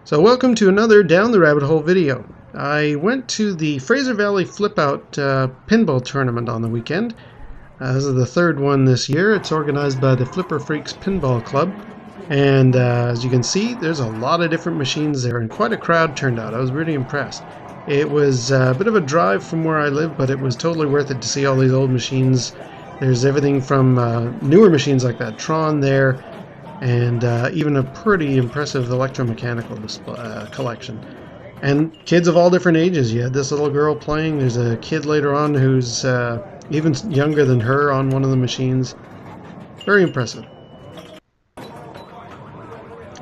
So welcome to another Down the Rabbit Hole video. I went to the Fraser Valley Flip Out pinball tournament on the weekend. This is the third one this year. It's organized by the Flipper Freaks Pinball Club. And as you can see, there's a lot of different machines there and quite a crowd turned out. I was really impressed. It was a bit of a drive from where I live, but it was totally worth it to see all these old machines. There's everything from newer machines like that Tron there, and even a pretty impressive electromechanical collection. And kids of all different ages. You had this little girl playing. There's a kid later on who's even younger than her on one of the machines. Very impressive.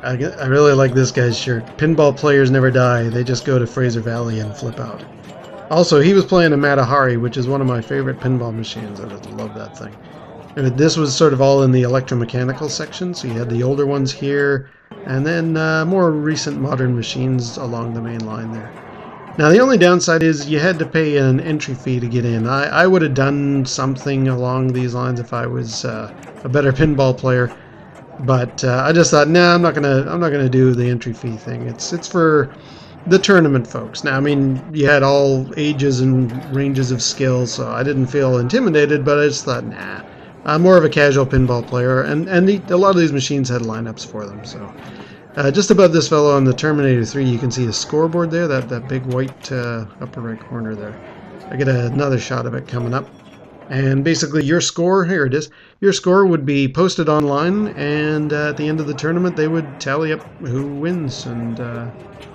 I really like this guy's shirt. Pinball players never die. They just go to Fraser Valley and flip out. Also, he was playing a Matahari, which is one of my favorite pinball machines. I just love that thing. And this was sort of all in the electromechanical section, so you had the older ones here, and then more recent modern machines along the main line there. Now the only downside is you had to pay an entry fee to get in. I would have done something along these lines if I was a better pinball player, but I just thought, nah, I'm not gonna do the entry fee thing. It's for the tournament folks. Now, I mean, you had all ages and ranges of skill, so I didn't feel intimidated, but I just thought, nah. I'm more of a casual pinball player, and a lot of these machines had lineups for them. So, just above this fellow on the Terminator 3, you can see a scoreboard there, that big white upper right corner there. I get another shot of it coming up. And basically your score, here it is, your score would be posted online, and at the end of the tournament they would tally up who wins, and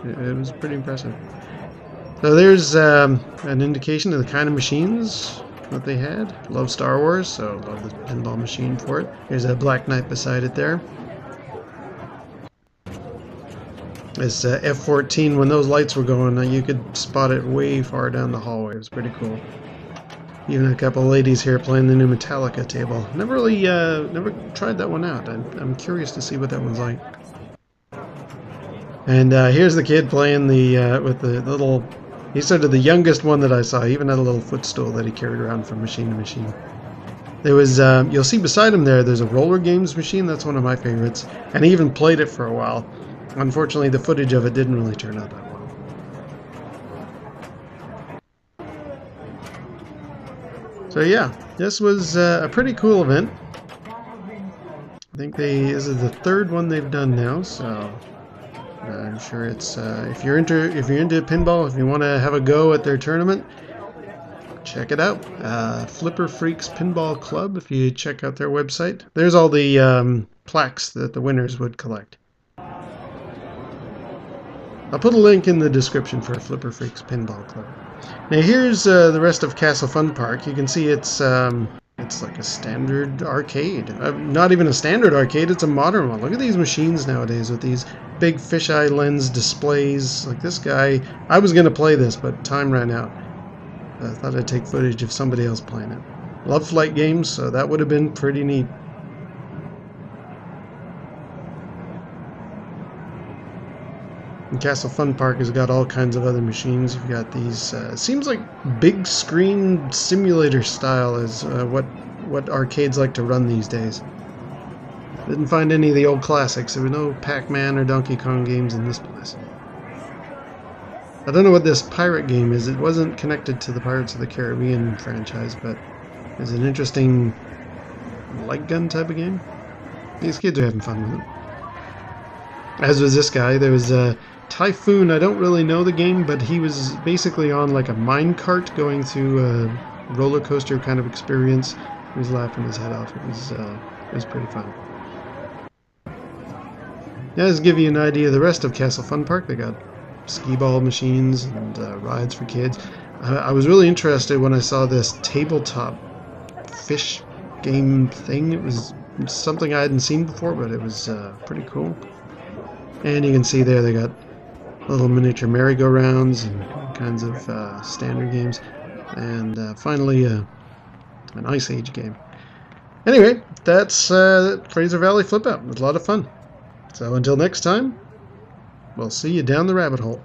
it was pretty impressive. So there's an indication of the kind of machines that they had. Love Star Wars, so love the pinball machine for it. There's a Black Knight beside it there. It's F-14. When those lights were going, you could spot it way far down the hallway. It was pretty cool. Even a couple of ladies here playing the new Metallica table. Never really, never tried that one out. I'm curious to see what that one's like. And here's the kid playing the with the little. He's sort of the youngest one that I saw. He even had a little footstool that he carried around from machine to machine. There was, you'll see beside him there's a roller games machine. That's one of my favorites. And he even played it for a while. Unfortunately, the footage of it didn't really turn out that well. So yeah, this was a pretty cool event. I think this is the third one they've done now, so I'm sure it's if you're into pinball, if you want to have a go at their tournament, check it out. Flipper Freaks Pinball Club. If you check out their website, there's all the plaques that the winners would collect. I'll put a link in the description for Flipper Freaks Pinball Club. Now here's the rest of Castle Fun Park. You can see it's like a standard arcade. Not even a standard arcade, it's a modern one. Look at these machines nowadays with these big fisheye lens displays. Like this guy, I was going to play this, but time ran out. I thought I'd take footage of somebody else playing it. Love flight games, so that would have been pretty neat. And Castle Fun Park has got all kinds of other machines. You've got these, seems like big screen simulator style is what arcades like to run these days. Didn't find any of the old classics. There were no Pac-Man or Donkey Kong games in this place. I don't know what this pirate game is. It wasn't connected to the Pirates of the Caribbean franchise, but it's an interesting light gun type of game. These kids are having fun with it. As was this guy. There was a Typhoon. I don't really know the game, but he was basically on like a mine cart going through a roller coaster kind of experience. He was laughing his head off. It was pretty fun. Yeah, just to give you an idea of the rest of Castle Fun Park, they got skee-ball machines and rides for kids. I was really interested when I saw this tabletop fish game thing. It was something I hadn't seen before, but it was pretty cool. And you can see there they got little miniature merry-go-rounds and kinds of standard games. And finally, an Ice Age game. Anyway, that's Fraser Valley Flip Out. It was a lot of fun. So until next time, we'll see you down the rabbit hole.